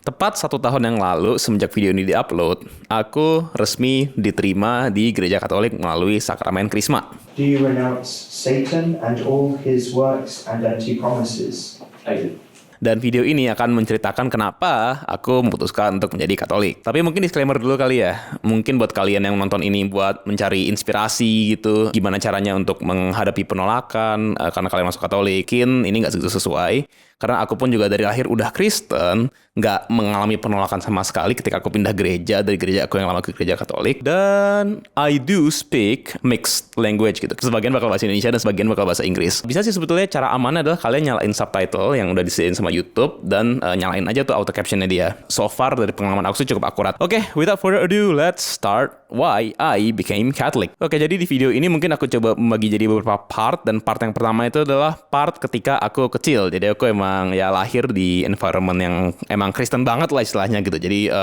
Tepat 1 tahun yang lalu, semenjak video ini diupload, aku resmi diterima di Gereja Katolik melalui sakramen Krisma. Do you renounce Satan and all his works and empty promises? I do. Dan video ini akan menceritakan kenapa aku memutuskan untuk menjadi Katolik. Tapi mungkin disclaimer dulu kali ya. Mungkin buat kalian yang nonton ini buat mencari inspirasi gitu, gimana caranya untuk menghadapi penolakan karena kalian masuk Katolikin, ini nggak segitu sesuai. Karena aku pun juga dari lahir udah Kristen, nggak mengalami penolakan sama sekali ketika aku pindah gereja dari gereja aku yang lama ke gereja Katolik. Dan I do speak mixed language gitu. Sebagian bakal bahasa Indonesia dan sebagian bakal bahasa Inggris. Bisa sih sebetulnya cara amannya adalah kalian nyalain subtitle yang udah disediain sama YouTube dan nyalain aja tuh auto captionnya dia. So far dari pengalaman aku sih cukup akurat. Oke, without further ado, let's start why I became Catholic. Oke, jadi di video ini mungkin aku coba membagi jadi beberapa part, dan part yang pertama itu adalah part ketika aku kecil. Jadi aku emang ya lahir di environment yang emang Kristen banget lah istilahnya gitu. Jadi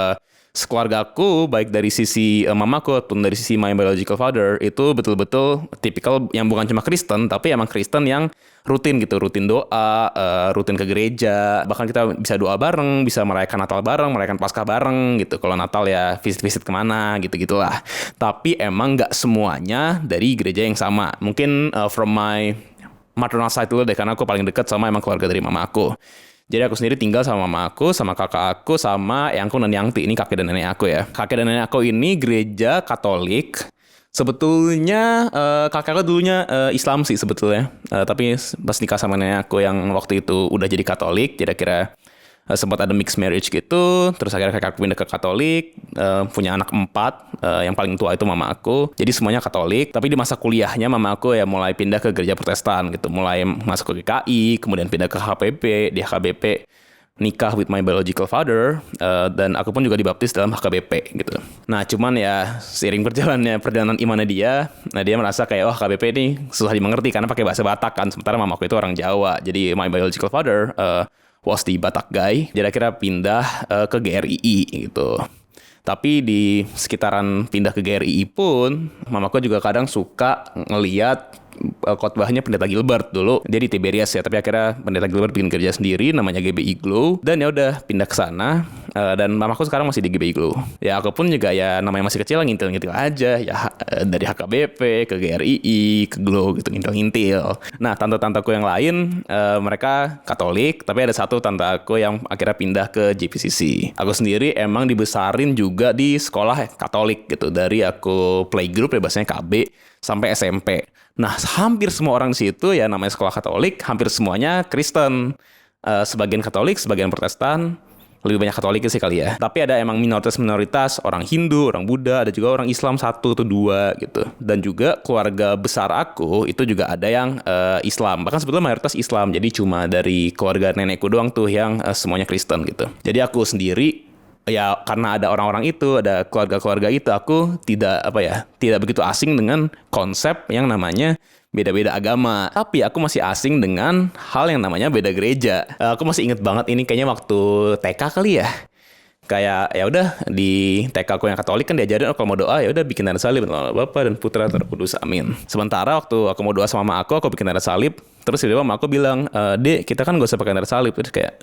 sekeluarga aku, baik dari sisi mamaku ataupun dari sisi my biological father, itu betul-betul tipikal yang bukan cuma Kristen, tapi emang Kristen yang rutin gitu, rutin doa, rutin ke gereja, bahkan kita bisa doa bareng, bisa merayakan Natal bareng, merayakan Paskah bareng gitu. Kalau Natal ya visit-visit kemana gitu-gitulah. Tapi emang nggak semuanya dari gereja yang sama. Mungkin from my maternal side dulu deh, karena aku paling dekat sama emang keluarga dari mama aku. Jadi aku sendiri tinggal sama mama aku, sama kakak aku, sama eyangku dan yangti. Ini kakek dan nenek aku ya. Kakek dan nenek aku ini gereja Katolik. Sebetulnya kakak aku dulunya Islam sih sebetulnya. Tapi pas nikah sama nenek aku yang waktu itu udah jadi Katolik, kira-kira sempat ada mixed marriage gitu. Terus akhirnya kakak aku pindah ke Katolik, punya anak 4, yang paling tua itu mama aku. Jadi semuanya Katolik. Tapi di masa kuliahnya mama aku ya mulai pindah ke gereja Protestan gitu. Mulai masuk ke GKI, kemudian pindah ke HPP. Di HKBP nikah with my biological father, dan aku pun juga dibaptis dalam HKBP gitu. Nah cuman ya seiring perjalanan imannya dia, nah dia merasa kayak HKBP ini susah dimengerti karena pakai bahasa Batak kan. Sementara mama aku itu orang Jawa. Jadi my biological father was the Batak guy. Jadi akhirnya pindah ke GRII gitu. Tapi di sekitaran pindah ke GRII pun, mamaku juga kadang suka ngeliat khotbahnya Pendeta Gilbert dulu. Dia di Tiberias ya, tapi akhirnya Pendeta Gilbert bikin gereja sendiri namanya GBI Glow. Dan ya udah pindah ke sana, dan mamaku sekarang masih di GBI Glow. Ya aku pun juga ya namanya masih kecil, ngintil-ngintil aja ya, dari HKBP ke GRII ke Glow gitu, ngintil-ngintil. Nah tante-tanteku yang lain mereka Katolik, tapi ada satu tante aku yang akhirnya pindah ke JPCC. Aku sendiri emang dibesarin juga di sekolah Katolik gitu, dari aku playgroup ya bahasanya KB sampai SMP. Nah, hampir semua orang di situ ya namanya sekolah Katolik, hampir semuanya Kristen. Sebagian Katolik, sebagian Protestan, lebih banyak Katolik sih kali ya. Tapi ada emang minoritas-minoritas, orang Hindu, orang Buddha, ada juga orang Islam 1 atau 2 gitu. Dan juga keluarga besar aku itu juga ada yang Islam. Bahkan sebetulnya mayoritas Islam. Jadi cuma dari keluarga nenekku doang tuh yang semuanya Kristen gitu. Jadi aku sendiri ya karena ada orang-orang itu, ada keluarga-keluarga itu, aku tidak begitu asing dengan konsep yang namanya beda-beda agama. Tapi aku masih asing dengan hal yang namanya beda gereja. Aku masih inget banget ini kayaknya waktu TK kali ya. Kayak ya udah di TK aku yang Katolik kan diajarin kalau mau doa ya udah bikin tanda salib nama Bapa dan Putra dan Roh Kudus, amin. Sementara waktu aku mau doa sama mama aku bikin tanda salib. Terus tiba-tiba mama aku bilang, "Dek, kita kan gak usah pakai tanda salib." Terus kayak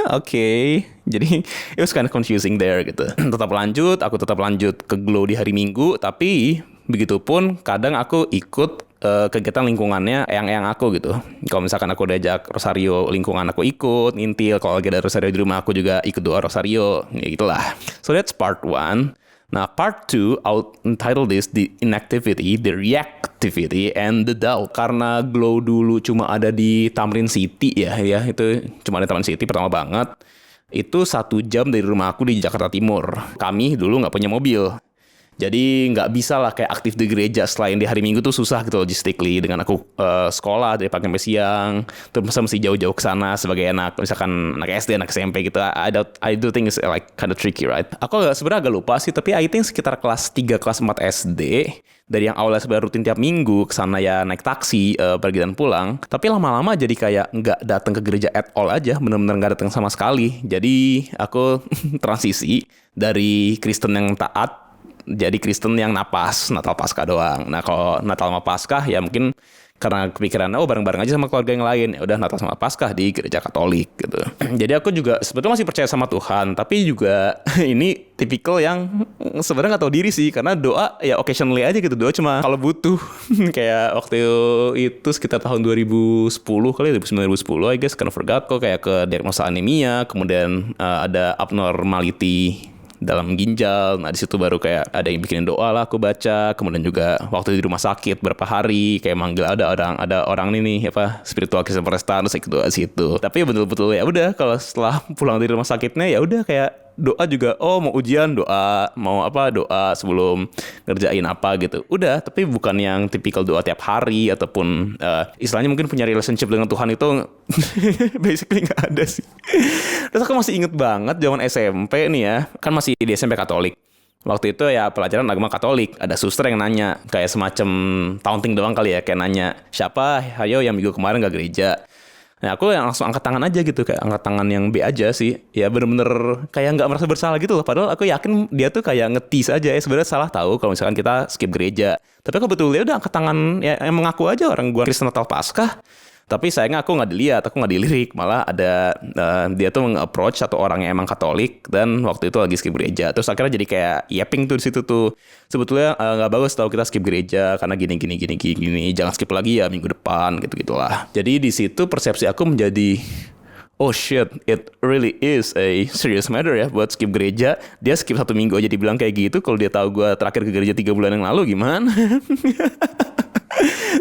Oke. Jadi it was kind of confusing there gitu. Aku tetap lanjut ke Glow di hari Minggu, tapi begitupun kadang aku ikut kegiatan lingkungannya yang aku gitu. Kalau misalkan aku diajak Rosario lingkungan, aku ikut ngintil. Kalau lagi ada Rosario di rumah, aku juga ikut doa Rosario, ya gitulah. So that's part 1. Nah, part 2, I'll entitle this the inactivity, the reactivity, and the doubt. Karena Glow dulu cuma ada di Tamrin City ya, itu cuma ada Tamrin City pertama banget. Itu 1 jam dari rumah aku di Jakarta Timur. Kami dulu nggak punya mobil. Jadi nggak bisa lah kayak aktif di gereja selain di hari Minggu tuh susah gitu logistically. Dengan aku sekolah dari pagi sampai siang, terus mesti jauh-jauh ke sana sebagai misalkan anak SD, anak SMP gitu. I do think it's like kind of tricky, right? Aku sebenarnya agak lupa sih, tapi I think sekitar kelas 3, kelas 4 SD, dari yang awalnya sebenarnya rutin tiap minggu ke sana ya naik taksi pergi dan pulang. Tapi lama-lama jadi kayak nggak datang ke gereja at all aja, bener-bener nggak datang sama sekali. Jadi aku transisi dari Kristen yang taat jadi Kristen yang napas, Natal Paskah doang. Nah kalau Natal sama Paskah ya mungkin karena kepikiran bareng-bareng aja sama keluarga yang lain, ya udah Natal sama Paskah di gereja Katolik gitu. Jadi aku juga sebetulnya masih percaya sama Tuhan, tapi juga ini tipikal yang sebenarnya nggak tahu diri sih, karena doa ya occasionally aja gitu, doa cuma kalau butuh. Kayak waktu itu sekitar tahun 2010 kali, 2010 I guess, karena forgot kok, kayak ke diagnosa anemia, kemudian ada abnormality dalam ginjal. Nah di situ baru kayak ada yang bikinin doa lah, aku baca. Kemudian juga waktu di rumah sakit berapa hari kayak manggil ada orang ini nih apa, spiritual Kristen Protestan, terus ikut doa situ. Tapi betul-betul ya udah, kalau setelah pulang dari rumah sakitnya ya udah kayak doa juga, mau ujian doa, mau apa doa sebelum ngerjain apa gitu. Udah, tapi bukan yang tipikal doa tiap hari ataupun istilahnya mungkin punya relationship dengan Tuhan itu basically nggak ada sih. Terus aku masih inget banget zaman SMP nih ya, kan masih di SMP Katolik. Waktu itu ya pelajaran agama Katolik, ada suster yang nanya, kayak semacam taunting doang kali ya, kayak nanya, siapa ayo yang minggu kemarin gak gereja. Nah aku yang langsung angkat tangan aja gitu, kayak angkat tangan yang B aja sih. Ya bener-bener kayak gak merasa bersalah gitu loh. Padahal aku yakin dia tuh kayak ngetis aja ya, sebenarnya salah tahu kalau misalkan kita skip gereja. Tapi aku betul ya udah angkat tangan ya, yang mengaku aja orang gua Kristen Natal Paskah. Tapi sayangnya aku nggak dilihat, aku nggak dilirik, malah ada dia tuh nge-approach satu orang yang emang Katolik dan waktu itu lagi skip gereja. Terus akhirnya jadi kayak yapping tuh di situ tuh. Sebetulnya nggak bagus tahu kita skip gereja karena gini, jangan skip lagi ya minggu depan gitu-gitulah. Jadi di situ persepsi aku menjadi, oh shit, it really is a serious matter ya buat skip gereja. Dia skip 1 minggu aja dibilang kayak gitu. Kalau dia tahu gue terakhir ke gereja 3 bulan yang lalu gimana?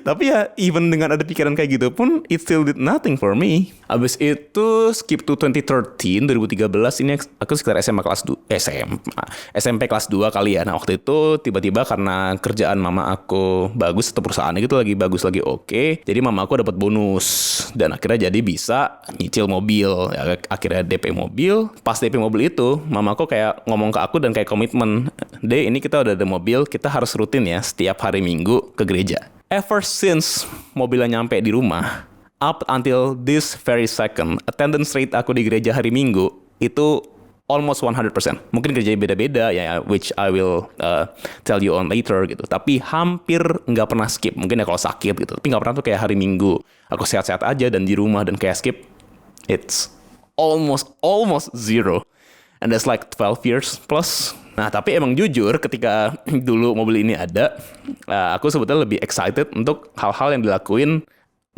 Tapi ya even dengan ada pikiran kayak gitu pun it still did nothing for me. Abis itu skip to 2013 ini aku sekitar SMP kelas 2 kali ya. Nah waktu itu tiba-tiba karena kerjaan mama aku bagus atau perusahaannya gitu lagi bagus, lagi oke, jadi mama aku dapat bonus dan akhirnya jadi bisa nyicil mobil ya, akhirnya DP mobil. Pas DP mobil itu mama aku kayak ngomong ke aku dan kayak komitmen, "Deh, ini kita udah ada mobil, kita harus rutin ya setiap hari Minggu ke gereja." Ever since mobilnya nyampe di rumah, up until this very second, attendance rate aku di gereja hari Minggu itu almost 100%. Mungkin gerejanya beda-beda ya, which I will tell you on later gitu. Tapi hampir nggak pernah skip. Mungkin ya kalau sakit gitu. Tapi nggak pernah tuh kayak hari Minggu aku sehat-sehat aja dan di rumah dan kayak skip. It's almost zero. And that's like 12 years plus. Nah tapi emang jujur ketika dulu mobil ini ada, aku sebetulnya lebih excited untuk hal-hal yang dilakuin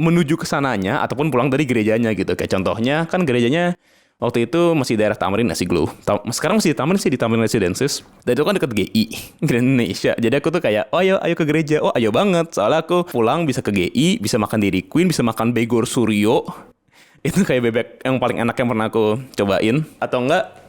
menuju ke sananya ataupun pulang dari gerejanya gitu. Kayak contohnya kan gerejanya waktu itu masih daerah Tamrin Nasiglo. Sekarang masih di Tamrin sih, di Tamrin Residences. Dan itu kan deket GI, Grand Indonesia. Jadi aku tuh kayak, oh ayo ke gereja. Oh ayo banget. Soalnya aku pulang bisa ke GI, bisa makan Dairy Queen, bisa makan Begor Suryo. Itu kayak bebek yang paling enak yang pernah aku cobain. Atau enggak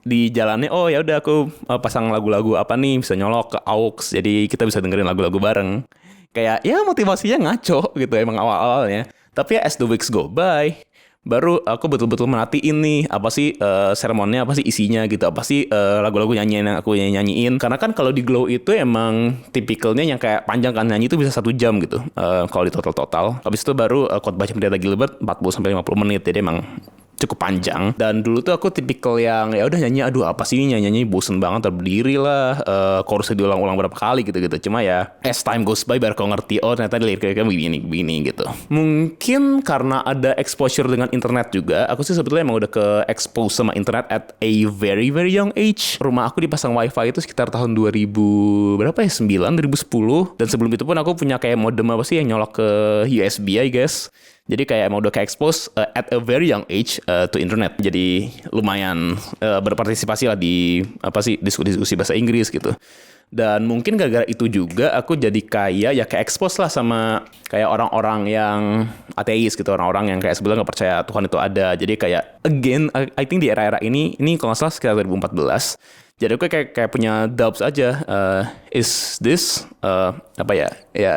di jalannya, oh ya udah aku pasang lagu-lagu apa nih, bisa nyolok ke aux, jadi kita bisa dengerin lagu-lagu bareng. Kayak ya motivasinya ngaco gitu emang awal-awalnya. Tapi ya as the weeks go by, baru aku betul-betul merhatiin nih apa sih sermonnya, apa sih isinya gitu, apa sih lagu-lagu nyanyian yang aku nyanyiin. Karena kan kalau di Glow itu emang tipikalnya yang kayak panjang kan, nyanyi itu bisa 1 jam gitu kalau di total. Habis itu baru khotbah Pendeta Gilbert 40-50 menit, jadi emang cukup panjang. Dan dulu tuh aku tipikal yang ya udah nyanyi, aduh apa sih nyanyi bosen banget, berdiri lah, chorusnya diulang-ulang berapa kali gitu-gitu. Cuma ya as time goes by baru kau ngerti, oh ternyata liriknya begini gitu. Mungkin karena ada exposure dengan internet juga, aku sih sebetulnya emang udah ke expose sama internet at a very very young age. Rumah aku dipasang wifi itu sekitar tahun 2000 berapa ya, 2010. Dan sebelum itu pun aku punya kayak modem apa sih yang nyolok ke USB I guess. Jadi kayak emang udah kayak expose at a very young age to internet. Jadi lumayan berpartisipasi lah di apa sih diskusi bahasa Inggris gitu. Dan mungkin gara-gara itu juga aku jadi kayak ya kayak expose lah sama kayak orang-orang yang ateis gitu, orang-orang yang kayak sebenarnya nggak percaya Tuhan itu ada. Jadi kayak again I think di era-era ini kalau nggak salah sekitar 2014. Jadi aku kayak punya doubts aja, is this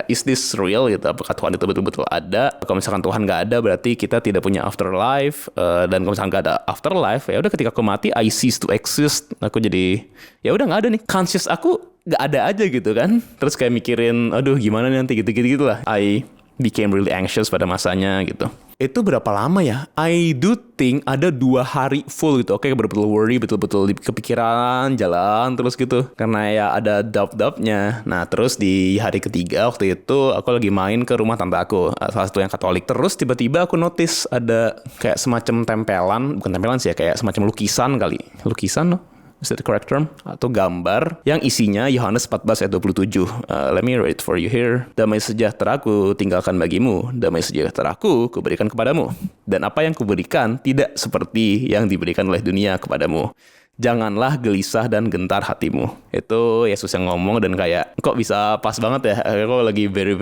is this real gitu? Apakah Tuhan itu betul-betul ada? Kalau misalkan Tuhan nggak ada, berarti kita tidak punya afterlife. Dan kalau misalkan nggak ada afterlife, ya udah ketika aku mati, I cease to exist. Aku jadi ya udah nggak ada nih. Conscious aku nggak ada aja gitu kan. Terus kayak mikirin, aduh gimana nanti gitu lah. I became really anxious pada masanya gitu. Itu berapa lama ya? I do think ada 2 hari full gitu. Oke, betul-betul worry, betul-betul di kepikiran, jalan terus gitu. Karena ya ada doubt-doubtnya. Nah, terus di hari ketiga waktu itu aku lagi main ke rumah tante aku, salah satu yang Katolik. Terus tiba-tiba aku notice ada kayak semacam tempelan, bukan tempelan sih ya, kayak semacam lukisan kali. Lukisan loh. Is that the correct term? Atau gambar yang isinya Yohanes 14 ayat 27. Let me read it for you here. Damai sejahteraku tinggalkan bagimu, damai sejahteraku kuberikan kepadamu. Dan apa yang kuberikan tidak seperti yang diberikan oleh dunia kepadamu. Janganlah gelisah dan gentar hatimu. Itu Yesus yang ngomong dan kayak kok bisa pas banget ya. Aku lagi very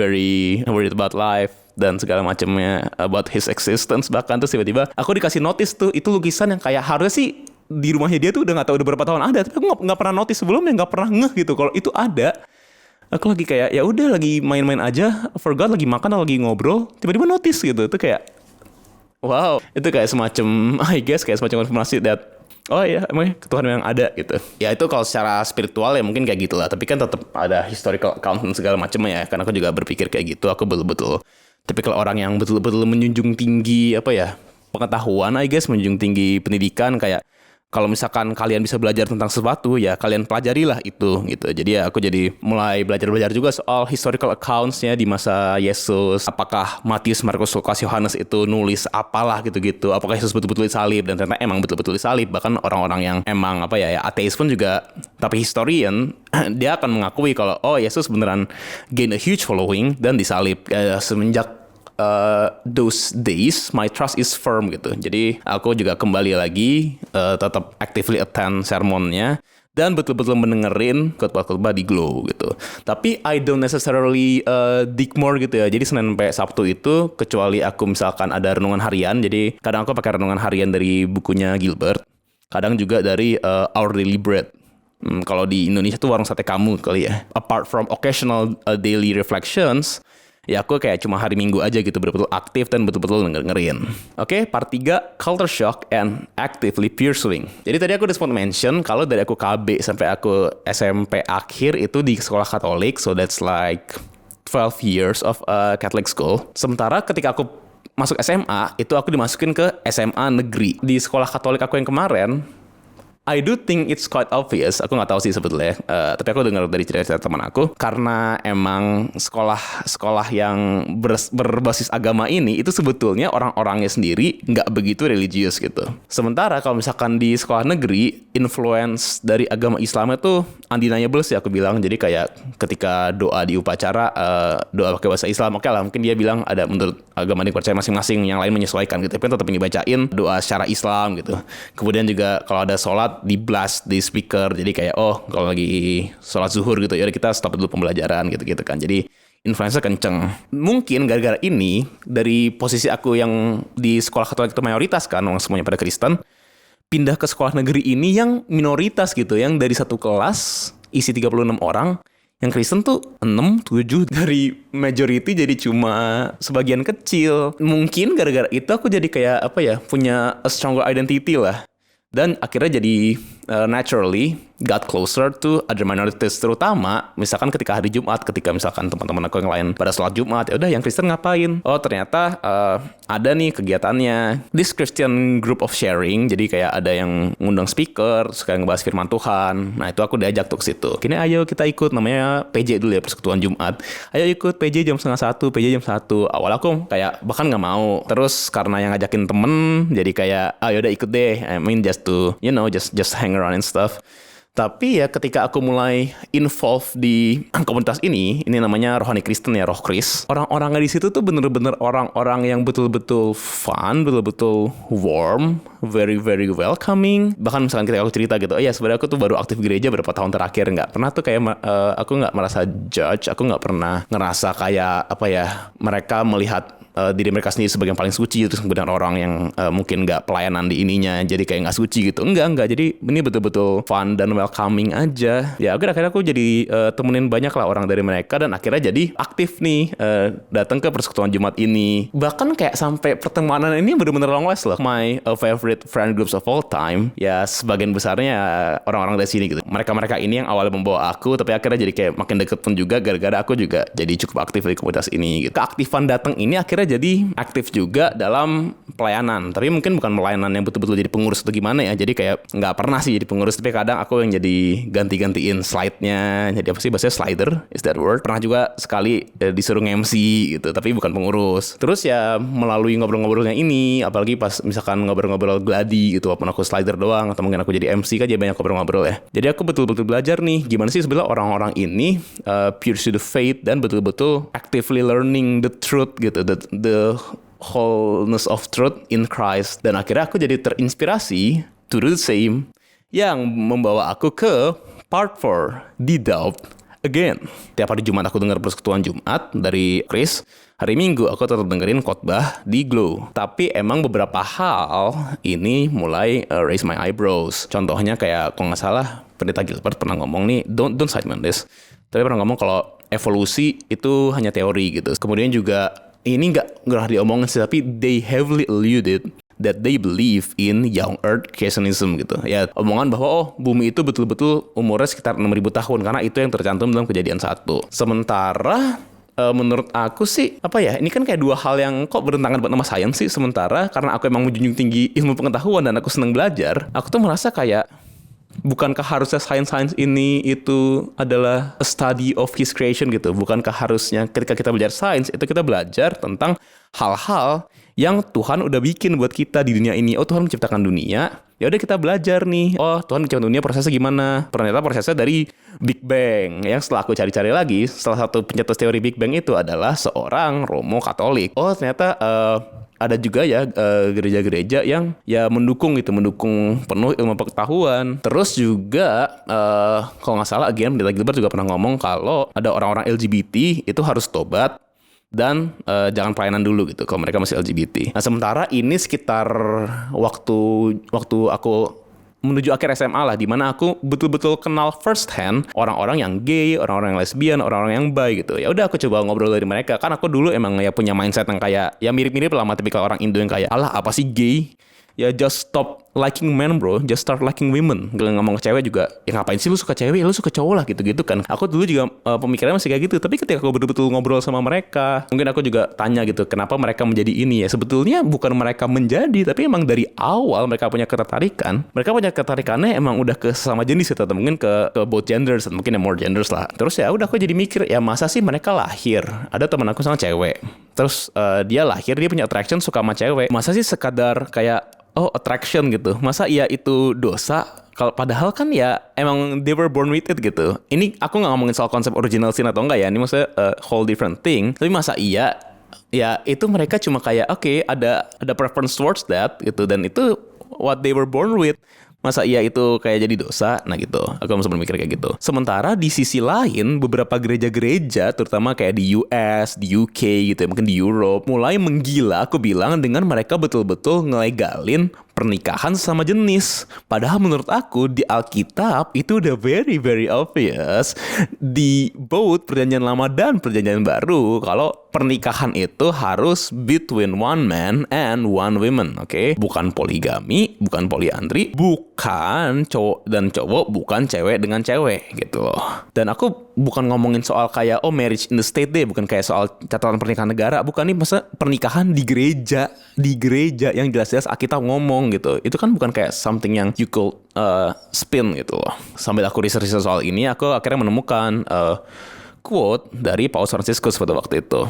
worried about life dan segala macamnya, about his existence bahkan. Terus tiba-tiba aku dikasih notice tuh, itu lukisan yang kayak harusnya sih di rumahnya dia tuh udah nggak tahu udah berapa tahun ada, tapi aku nggak pernah notice sebelumnya, nggak pernah ngeh gitu kalau itu ada. Aku lagi kayak ya udah lagi main-main aja, forgot lagi makan atau lagi ngobrol, tiba-tiba notice gitu. Itu kayak wow, itu kayak semacam I guess kayak semacam konfirmasi that oh ya emang Tuhan memang ada gitu. Ya itu kalau secara spiritual ya mungkin kayak gitulah, tapi kan tetap ada historical account dan segala macamnya ya. Karena aku juga berpikir kayak gitu, aku betul-betul tipikal orang yang betul-betul menjunjung tinggi apa ya, pengetahuan, I guess, menjunjung tinggi pendidikan. Kayak kalau misalkan kalian bisa belajar tentang sesuatu, ya kalian pelajarilah itu gitu. Jadi ya aku jadi mulai belajar juga soal historical accounts-nya di masa Yesus. Apakah Matius, Markus, Lukas, Yohanes itu nulis apalah gitu-gitu. Apakah Yesus betul-betul disalib, dan ternyata emang betul-betul disalib. Bahkan orang-orang yang emang apa ya ateis pun juga, tapi historian, dia akan mengakui kalau oh Yesus beneran gain a huge following dan disalib. Semenjak those days my trust is firm gitu. Jadi aku juga kembali lagi tetap actively attend sermonnya dan betul-betul mendengerin khotbah-khotbah di Glow gitu. Tapi I don't necessarily dig more gitu ya. Jadi Senin sampai Sabtu itu, kecuali aku misalkan ada renungan harian. Jadi kadang aku pakai renungan harian dari bukunya Gilbert, kadang juga dari Our Daily Bread. Kalau di Indonesia tuh Warung Sate Kamu kali ya. Apart from occasional daily reflections, ya aku kayak cuma hari Minggu aja gitu, betul-betul aktif dan betul-betul dengerin. Oke, part 3, culture shock and actively pursuing. Jadi tadi aku udah sempat mention kalau dari aku KB sampai aku SMP akhir itu di sekolah Katolik, so that's like 12 years of Catholic school. Sementara ketika aku masuk SMA, itu aku dimasukin ke SMA negeri. Di sekolah Katolik aku yang kemarin, I do think it's quite obvious. Aku nggak tahu sih sebetulnya, tapi aku dengar dari cerita-cerita teman aku, karena emang sekolah yang berbasis agama ini itu sebetulnya orang-orangnya sendiri nggak begitu religius gitu. Sementara kalau misalkan di sekolah negeri, influence dari agama Islam itu undeniable sih aku bilang. Jadi kayak ketika doa di upacara, doa pakai bahasa Islam, oke lah, mungkin dia bilang ada menurut agama yang dipercaya masing-masing, yang lain menyesuaikan gitu. Tapi tetap dibacain doa secara Islam gitu. Kemudian juga kalau ada sholat di blast di speaker, jadi kayak oh kalau lagi sholat zuhur gitu ya kita stop dulu pembelajaran gitu kan. Jadi influence kenceng. Mungkin gara-gara ini, dari posisi aku yang di sekolah Katolik itu mayoritas kan, orang semuanya pada Kristen, pindah ke sekolah negeri ini yang minoritas gitu, yang dari satu kelas isi 36 orang, yang Kristen tuh 6, 7, dari majority jadi cuma sebagian kecil. Mungkin gara-gara itu aku jadi kayak apa ya, punya a stronger identity lah. Dan akhirnya jadi naturally got closer to other minorities, terutama misalkan ketika hari Jumat, ketika misalkan teman-teman aku yang lain pada sholat Jumat, ya udah yang Kristen ngapain? Oh ternyata ada nih kegiatannya, this Christian group of sharing. Jadi kayak ada yang ngundang speaker, suka ngebahas firman Tuhan. Nah itu aku diajak tuh ke situ. Kini ayo kita ikut, namanya PJ dulu ya, Persekutuan Jumat. Ayo ikut PJ jam 12:30, PJ jam 1. Awal aku kayak bahkan nggak mau. Terus karena yang ngajakin temen, jadi kayak ayo udah ikut deh. I mean just to just hang around and stuff. Tapi ya ketika aku mulai involve di komunitas ini namanya Rohani Kristen ya, Roh Kris. Orang-orangnya di situ tuh bener-bener orang-orang yang betul-betul fun, betul-betul warm, very welcoming. Bahkan misalkan ketika aku cerita gitu, oh ya sebenarnya aku tuh baru aktif gereja berapa tahun terakhir, nggak pernah tuh kayak aku nggak merasa judge, aku nggak pernah ngerasa kayak apa ya, mereka melihat diri mereka sendiri sebagai yang paling suci, terus kemudian orang yang mungkin nggak pelayanan di ininya jadi kayak nggak suci gitu. Enggak, jadi ini betul-betul fun dan welcoming aja. Ya akhirnya aku jadi temenin banyak lah orang dari mereka, dan akhirnya jadi aktif nih datang ke Persekutuan Jumat ini. Bahkan kayak sampai pertemanan ini benar-benar long last loh. My favorite friend groups of all time ya sebagian besarnya orang-orang dari sini gitu. Mereka ini yang awalnya membawa aku, tapi akhirnya jadi kayak makin deket pun juga gara-gara aku juga jadi cukup aktif di komunitas ini gitu. Keaktifan datang ini akhirnya akhirnya jadi aktif juga dalam pelayanan. Tapi mungkin bukan pelayanan yang betul-betul jadi pengurus atau gimana ya. Jadi kayak nggak pernah sih jadi pengurus, tapi kadang aku yang jadi ganti-gantiin slide-nya. Jadi apa sih bahasanya, slider, is that word? Pernah juga sekali disuruh MC gitu, tapi bukan pengurus. Terus ya melalui ngobrol-ngobrolnya ini, apalagi pas misalkan ngobrol-ngobrol gladi gitu, walaupun aku slider doang atau mungkin aku jadi MC kan, jadi banyak ngobrol-ngobrol ya. Jadi aku betul-betul belajar nih gimana sih sebenarnya orang-orang ini pursue the faith dan betul-betul actively learning the truth gitu, the wholeness of truth in Christ. Dan akhirnya aku jadi terinspirasi to do the same, yang membawa aku ke part 4 di Doubt Again. Tiap hari Jumat aku dengar persekutuan Jumat dari Chris. Hari Minggu aku tetap dengerin khotbah di Glow. Tapi emang beberapa hal ini mulai raise my eyebrows. Contohnya kayak kalau nggak salah Pendeta Gilbert pernah ngomong nih, don't cite me on this, tapi pernah ngomong kalau evolusi itu hanya teori gitu. Kemudian juga ini nggak diomongin sih, tapi they heavily alluded that they believe in young earth creationism gitu. Ya, omongan bahwa bumi itu betul-betul umurnya sekitar 6.000 tahun karena itu yang tercantum dalam Kejadian 1. Sementara menurut aku sih ini kan kayak dua hal yang kok bertentangan buat nama sains sih. Sementara karena aku emang menjunjung tinggi ilmu pengetahuan dan aku seneng belajar, aku tuh merasa kayak bukankah harusnya sains ini itu adalah a study of his creation gitu? Bukankah harusnya ketika kita belajar sains itu kita belajar tentang hal-hal yang Tuhan udah bikin buat kita di dunia ini. Oh, Tuhan menciptakan dunia, ya udah kita belajar nih. Oh, Tuhan menciptakan dunia prosesnya gimana? Ternyata prosesnya dari Big Bang. Yang setelah aku cari-cari lagi, salah satu pencetus teori Big Bang itu adalah seorang Romo Katolik. Oh, ternyata ada juga ya gereja-gereja yang ya mendukung penuh ilmu pengetahuan. Terus juga kalau nggak salah Pendeta Gilbert juga pernah ngomong kalau ada orang-orang LGBT itu harus tobat dan jangan pelayanan dulu gitu kalau mereka masih LGBT. Nah, sementara ini sekitar waktu aku menuju akhir SMA lah, di mana aku betul-betul kenal first hand orang-orang yang gay, orang-orang yang lesbian, orang-orang yang bi gitu. Ya udah aku coba ngobrol dari mereka. Kan aku dulu emang ya punya mindset yang kayak ya mirip-mirip lah sama tipikal orang Indo yang kayak, alah apa sih gay? Ya just stop liking men bro, just start liking women. Gak ngomong ke cewek juga, ya ngapain sih lu suka cewek, ya lu suka cowok lah gitu-gitu kan. Aku dulu juga pemikirannya masih kayak gitu. Tapi ketika aku betul-betul ngobrol sama mereka, mungkin aku juga tanya gitu, kenapa mereka menjadi ini ya. Sebetulnya bukan mereka menjadi, tapi emang dari awal mereka punya ketertarikan. Mereka punya ketertarikannya emang udah ke sesama jenis gitu, atau mungkin ke both genders, atau mungkin more genders lah. Terus ya udah aku jadi mikir, ya masa sih mereka lahir, ada teman aku sama cewek, terus dia lahir, dia punya attraction suka sama cewek. Masa sih sekadar kayak attraction gitu, masa iya itu dosa? Kalau padahal kan ya emang they were born with it gitu. Ini aku nggak ngomongin soal konsep original sin atau enggak ya, ini maksudnya whole different thing. Tapi masa iya ya itu mereka cuma kayak ada preference towards that gitu, dan itu what they were born with. Masa iya itu kayak jadi dosa? Nah gitu, aku masih berpikir kayak gitu. Sementara di sisi lain, beberapa gereja-gereja, terutama kayak di US, di UK gitu ya, mungkin di Europe, mulai menggila, aku bilang, dengan mereka betul-betul ngelegalin pernikahan sama jenis. Padahal menurut aku di Alkitab itu udah very very obvious di both Perjanjian Lama dan Perjanjian Baru kalau pernikahan itu harus between one man and one woman, oke? Bukan poligami, bukan poliandri, bukan cowok dan cowok, bukan cewek dengan cewek gitu loh. Dan aku bukan ngomongin soal kayak marriage in the state deh, bukan kayak soal catatan pernikahan negara, bukan, nih maksudnya pernikahan di gereja yang jelas-jelas Alkitab ngomong gitu. Itu kan bukan kayak something yang you could spin gitu loh. Sambil aku research soal ini, aku akhirnya menemukan quote dari Paus Fransiskus pada waktu itu.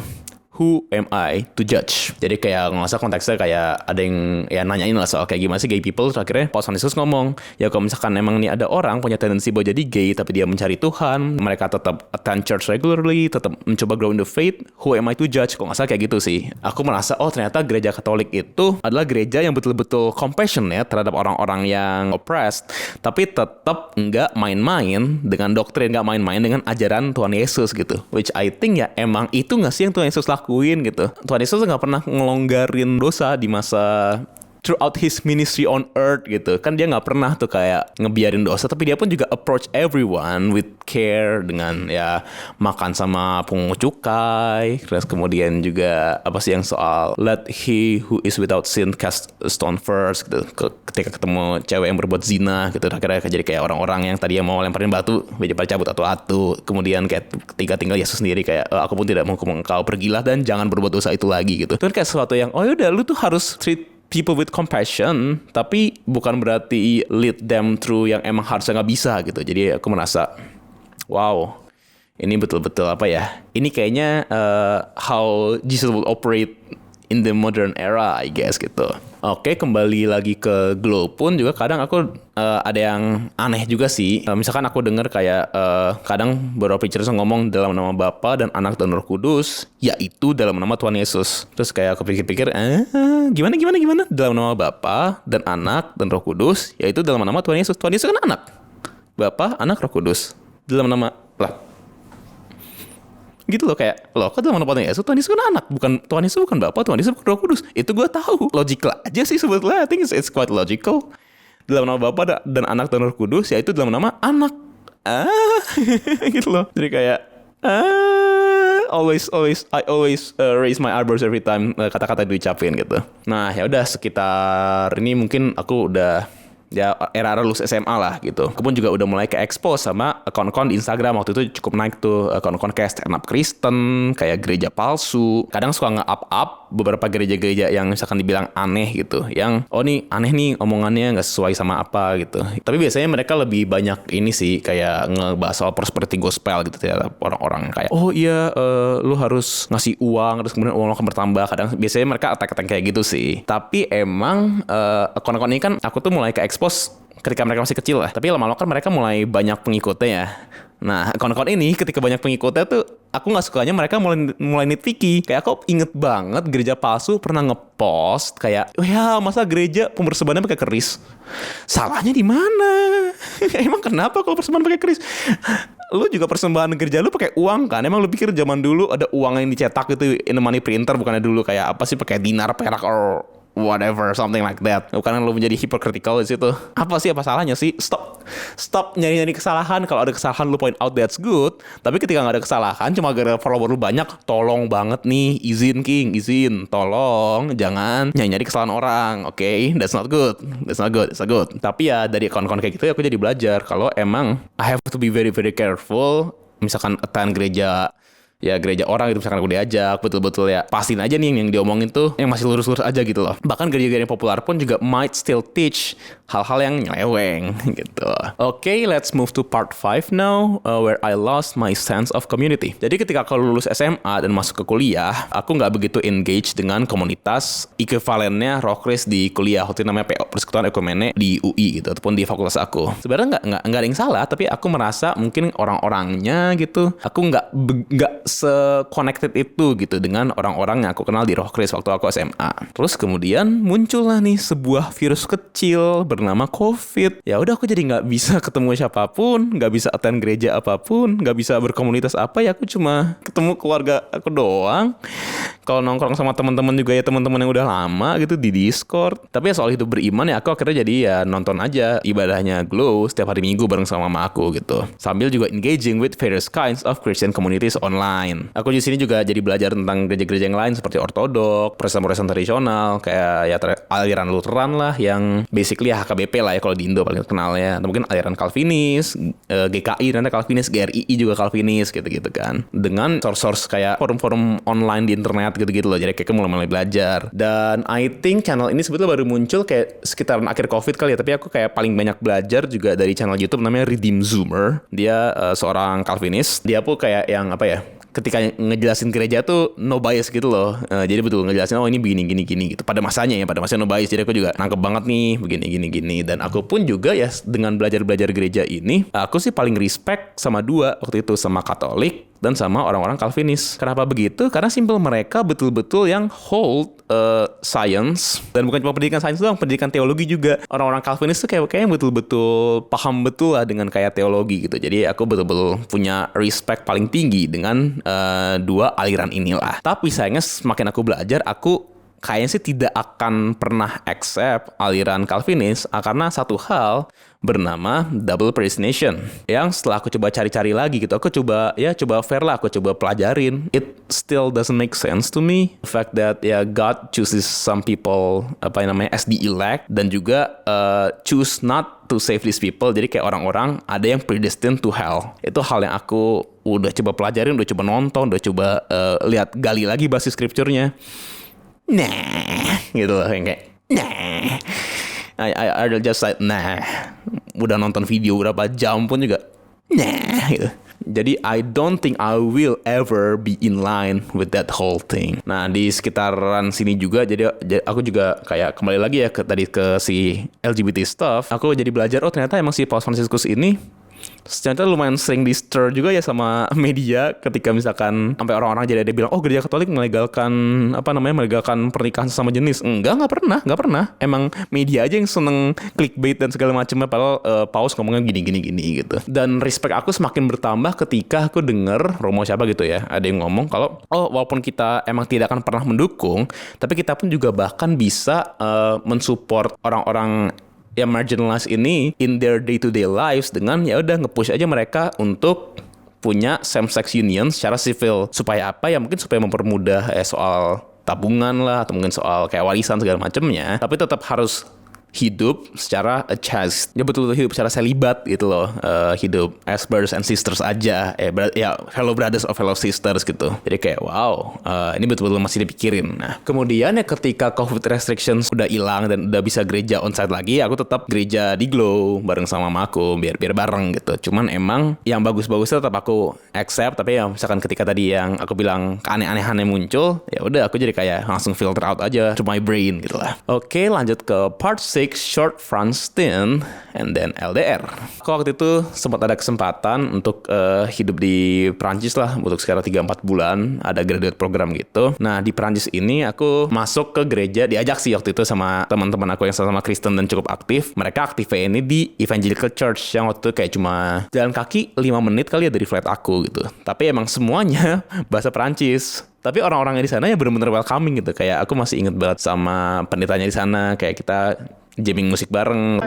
Who am I to judge? Jadi kayak nggak usah konteksnya kayak ada yang ya nanyain lah soal kayak gimana sih gay people. Terus akhirnya Paus Fransiskus ngomong, ya kalau misalkan emang nih ada orang punya tendensi buat jadi gay tapi dia mencari Tuhan, mereka tetap attend church regularly, tetap mencoba grow in the faith, who am I to judge? Kok nggak salah kayak gitu sih. Aku merasa ternyata gereja Katolik itu adalah gereja yang betul-betul compassionate terhadap orang-orang yang oppressed, tapi tetap nggak main-main dengan doktrin, nggak main-main dengan ajaran Tuhan Yesus gitu. Which I think ya emang itu nggak sih yang Tuhan Yesus lakuin gitu. Tuhan Yesus nggak pernah ngelonggarin dosa di masa throughout his ministry on earth gitu. Kan dia nggak pernah tuh kayak ngebiarin dosa, tapi dia pun juga approach everyone with care dengan ya makan sama pungut cukai. Terus kemudian juga apa sih yang soal let he who is without sin cast a stone first gitu. Ketika ketemu cewek yang berbuat zina gitu, akhirnya jadi kayak orang-orang yang tadi mau lemparin batu, pada cabut atu-atu. Kemudian kayak ketika tinggal Yesus sendiri kayak aku pun tidak menghukum engkau, pergilah dan jangan berbuat dosa itu lagi gitu. Itu kan kayak sesuatu yang oh yaudah lu tuh harus treat people with compassion, tapi bukan berarti lead them through yang emang harusnya nggak bisa gitu. Jadi aku merasa wow, ini betul-betul apa ya, ini kayaknya how Jesus will operate in the modern era, I guess gitu. Oke, kembali lagi ke Glow pun juga kadang aku ada yang aneh juga sih. Misalkan aku dengar kayak kadang beberapa preachers ngomong dalam nama Bapa dan Anak dan Roh Kudus, yaitu dalam nama Tuhan Yesus. Terus kayak aku pikir-pikir, gimana? Dalam nama Bapa dan Anak dan Roh Kudus, yaitu dalam nama Tuhan Yesus. Tuhan Yesus kan anak. Bapa, Anak, Roh Kudus. Dalam nama lah. Gitu loh kayak kok dalam nama Tuhan Yesus kan anak, bukan Tuhan Yesus bukan Bapa, Tuhan Yesus bukan Roh Kudus. Itu gue tahu, logical aja sih sebetulnya. I think it's quite logical. Dalam nama Bapa dan Anak dan Roh Kudus, yaitu dalam nama anak. Gitu loh. Jadi kayak I always raise my eyebrows every time kata-kata diucapin gitu. Nah, ya udah sekitar ini mungkin aku udah ya era lulus SMA lah gitu. Aku pun juga udah mulai ke expose sama akun-akun di Instagram. Waktu itu cukup naik tuh akun-akun kayak stand up Kristen, kayak gereja palsu. Kadang suka nge-up beberapa gereja-gereja yang misalkan dibilang aneh gitu, yang nih aneh nih omongannya nggak sesuai sama apa gitu. Tapi biasanya mereka lebih banyak ini sih kayak ngebahas soal prosperity gospel gitu ya, orang-orang kayak lu harus ngasih uang terus kemudian uang lo akan bertambah. Kadang biasanya mereka attack kayak gitu sih. Tapi emang akun-akun ini kan aku tuh mulai ke expose ketika mereka masih kecil lah. Tapi lama-lama kan mereka mulai banyak pengikutnya ya. Nah, akun-akun ini ketika banyak pengikutnya tuh aku nggak sukanya mereka mulai nitpicky. Kayak aku inget banget gereja palsu pernah ngepost kayak, masa gereja pembersembahannya pakai keris? Salahnya di mana? Emang kenapa kalau persembahan pakai keris? Lu juga persembahan gereja lu pakai uang kan? Emang lu pikir zaman dulu ada uang yang dicetak itu in a money printer, bukannya dulu kayak apa sih pakai dinar, perak or whatever, something like that. Bukan lu menjadi hypocritical di situ. Apa salahnya sih? Stop nyari kesalahan. Kalau ada kesalahan lu point out, that's good. Tapi ketika nggak ada kesalahan, cuma gara-gara follower lu banyak, tolong banget nih, izin, tolong jangan nyari kesalahan orang, okay? That's not good. Tapi ya dari akun-akun kayak gitu aku jadi belajar kalau emang I have to be very very careful. Misalkan attend gereja orang itu, misalkan aku diajak, betul-betul ya pastiin aja nih yang diomongin tuh yang masih lurus-lurus aja gitu loh. Bahkan gereja-gereja yang populer pun juga might still teach hal-hal yang nyeleweng gitu. Okay, let's move to part 5 now, where I lost my sense of community. Jadi ketika aku lulus SMA dan masuk ke kuliah, aku nggak begitu engage dengan komunitas equivalennya Rockris di kuliah. Waktu itu namanya PO, Persekutuan Ekumene di UI gitu, ataupun di fakultas aku. Sebenarnya nggak ada yang salah, tapi aku merasa mungkin orang-orangnya gitu, aku nggak se-connected itu gitu dengan orang-orang yang aku kenal di Rockris waktu aku SMA. Terus kemudian muncullah nih sebuah virus kecil bernama COVID. Ya udah aku jadi nggak bisa ketemu siapapun, nggak bisa attend gereja apapun, nggak bisa berkomunitas apa, ya aku cuma ketemu keluarga aku doang. Kalau nongkrong sama teman-teman juga ya teman-teman yang udah lama gitu di Discord. Tapi ya soal hidup beriman ya aku akhirnya jadi ya nonton aja ibadahnya Glow setiap hari Minggu bareng sama mama aku gitu. Sambil juga engaging with various kinds of Christian communities online. Aku di sini juga jadi belajar tentang gereja-gereja yang lain seperti Ortodok, Protestan tradisional, kayak ya aliran Lutheran lah yang basically ya HKBP lah ya kalau di Indo paling kenalnya. Atau mungkin aliran Calvinis, GKI nanti Calvinis, GRII juga Calvinis gitu-gitu kan. Dengan source-source kayak forum-forum online di internet gitu-gitu loh. Jadi kayak mulai belajar. Dan I think channel ini sebetulnya baru muncul kayak sekitaran akhir COVID kali ya. Tapi aku kayak paling banyak belajar juga dari channel YouTube namanya Redeem Zoomer. Dia seorang Calvinis. Dia pun kayak yang apa ya, ketika ngejelasin gereja tuh no bias gitu loh. Jadi betul ngejelasin ini begini gitu. Pada masanya no bias. Jadi aku juga nangkep banget nih begini. Dan aku pun juga ya dengan belajar gereja ini, aku sih paling respect sama dua waktu itu, sama Katolik dan sama orang-orang Calvinis. Kenapa begitu? Karena simple, mereka betul-betul yang hold science, dan bukan cuma pendidikan sains doang, pendidikan teologi juga. Orang-orang Calvinis tuh kayak betul-betul paham betul lah dengan kayak teologi gitu. Jadi aku betul-betul punya respect paling tinggi dengan dua aliran inilah. Tapi sayangnya semakin aku belajar, aku kayaknya sih tidak akan pernah accept aliran Calvinis karena satu hal bernama double predestination yang setelah aku coba cari-cari lagi gitu, aku coba fair lah, aku coba pelajarin, it still doesn't make sense to me. The fact that God chooses some people as the elect dan juga choose not to save these people. Jadi kayak orang-orang ada yang predestined to hell. Itu hal yang aku udah coba pelajarin, udah coba nonton, udah coba lihat gali lagi basis scripture-nya. Nah, gitu loh, yang kayak nah. I just like nah. Udah nonton video berapa jam pun juga nah gitu. Jadi I don't think I will ever be in line with that whole thing. Nah, di sekitaran sini juga jadi aku juga kayak kembali lagi ya ke si LGBT stuff. Aku jadi belajar ternyata emang si Paus Fransiskus ini ternyata lumayan sering di-stir juga ya sama media ketika misalkan sampai orang-orang jadi ada bilang gereja Katolik melegalkan pernikahan sesama jenis. Enggak pernah. Emang media aja yang seneng clickbait dan segala macamnya, padahal Paus ngomongnya gini gitu. Dan respect aku semakin bertambah ketika aku denger Romo siapa gitu ya, ada yang ngomong kalau walaupun kita emang tidak akan pernah mendukung, tapi kita pun juga bahkan bisa mensupport orang-orang yang marginalized ini in their day-to-day lives dengan udah nge-push aja mereka untuk punya same-sex union secara civil. Supaya apa ya? Mungkin supaya mempermudah soal tabungan lah, atau mungkin soal kayak warisan segala macamnya. Tapi tetap harus hidup secara chaste. Ya betul-betul hidup secara selibat gitu loh. Hidup as brothers and sisters aja. Fellow brothers or fellow sisters gitu. Jadi kayak wow, ini betul-betul masih dipikirin. Nah, kemudian ketika COVID restrictions udah hilang dan udah bisa gereja onsite lagi, aku tetap gereja di Glow bareng sama mamaku biar bareng gitu. Cuman emang yang bagus-bagusnya tetap aku accept, tapi ya misalkan ketika tadi yang aku bilang keaneh-anehan yang muncul, ya udah aku jadi kayak langsung filter out aja to my brain gitu lah. Oke, lanjut ke part 6. Short Franciscan and then LDR. Aku waktu itu sempat ada kesempatan untuk hidup di Prancis lah untuk sekitar 3-4 bulan, ada graduate program gitu. Nah, di Prancis ini aku masuk ke gereja, diajak sih waktu itu sama teman-teman aku yang sama Kristen dan cukup aktif. Mereka aktifnya ini di Evangelical Church yang waktu itu kayak cuma jalan kaki 5 menit kali ya dari flat aku gitu. Tapi emang semuanya bahasa Prancis. Tapi orang-orangnya di sana ya benar-benar welcoming gitu. Kayak aku masih inget banget sama pendetanya di sana. Kayak kita jamming musik bareng.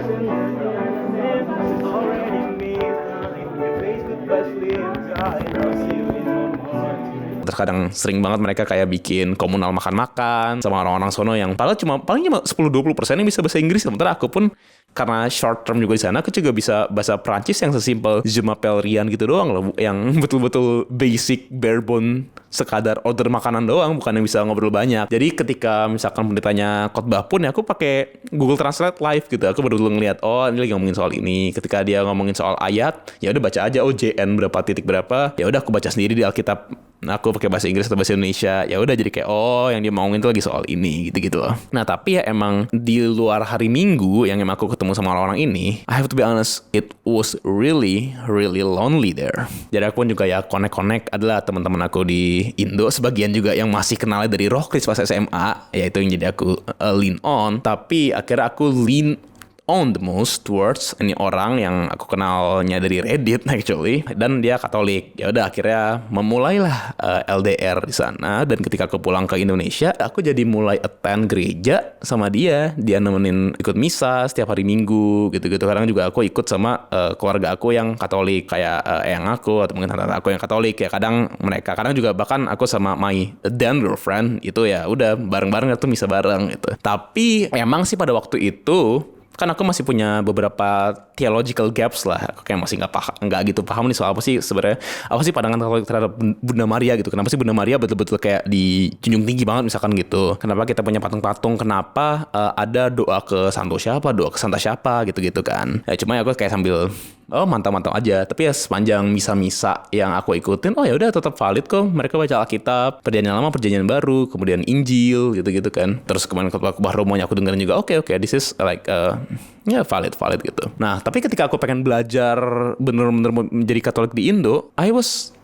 Terkadang sering banget mereka kayak bikin komunal makan-makan sama orang-orang sono yang paling cuma 10-20% yang bisa bahasa Inggris. Sementara aku pun karena short term juga di sana, aku juga bisa bahasa Prancis yang sesimpel je m'appelle Rian gitu doang loh, yang betul-betul basic barebone, sekadar order makanan doang, bukan yang bisa ngobrol banyak. Jadi ketika misalkan pendetanya khotbah pun ya aku pakai Google Translate live gitu. Aku betul-betul ngeliat ini lagi ngomongin soal ini. Ketika dia ngomongin soal ayat, ya udah baca aja JN berapa titik berapa. Ya udah aku baca sendiri di Alkitab. Aku pakai bahasa Inggris atau bahasa Indonesia. Ya udah jadi kayak yang dia ngomongin itu lagi soal ini gitu-gitu loh. Nah, tapi ya emang di luar hari Minggu yang emang aku ketemu sama orang-orang ini, I have to be honest, it was really lonely there. Jadi aku pun juga ya connect adalah teman-teman aku di Indo, sebagian juga yang masih kenalnya dari Rockris pas SMA, ya itu yang jadi aku lean on. Tapi akhirnya aku lean on the most towards ini orang yang aku kenalnya dari Reddit actually, dan dia Katolik. Ya udah akhirnya memulailah LDR di sana. Dan ketika aku pulang ke Indonesia, aku jadi mulai attend gereja sama dia. Dia nemenin ikut misa setiap hari Minggu gitu-gitu. Kadang juga aku ikut sama keluarga aku yang Katolik, kayak eyang aku atau mungkin tante aku yang Katolik. Ya kadang mereka, kadang juga bahkan aku sama my then girlfriend itu ya udah bareng-bareng tuh misa bareng gitu. Tapi emang sih pada waktu itu kan aku masih punya beberapa theological gaps lah. Aku kayak masih nggak gitu paham nih soal apa sih sebenarnya, apa sih pandangan Katolik terhadap Bunda Maria gitu. Kenapa sih Bunda Maria betul-betul kayak dijunjung tinggi banget misalkan gitu. Kenapa kita punya patung-patung, kenapa ada doa ke santo siapa, doa ke santa siapa gitu-gitu kan. Ya cuma aku kayak sambil mantap-mantap aja. Tapi ya sepanjang misa-misa yang aku ikutin, ya udah tetap valid kok. Mereka baca Alkitab, Perjanjian Lama, Perjanjian Baru, kemudian Injil gitu-gitu kan. Terus kemarin khotbah Romonya aku dengerin juga. Oke, this is like valid gitu. Nah, tapi ketika aku pengen belajar bener-bener menjadi Katolik di Indo, I was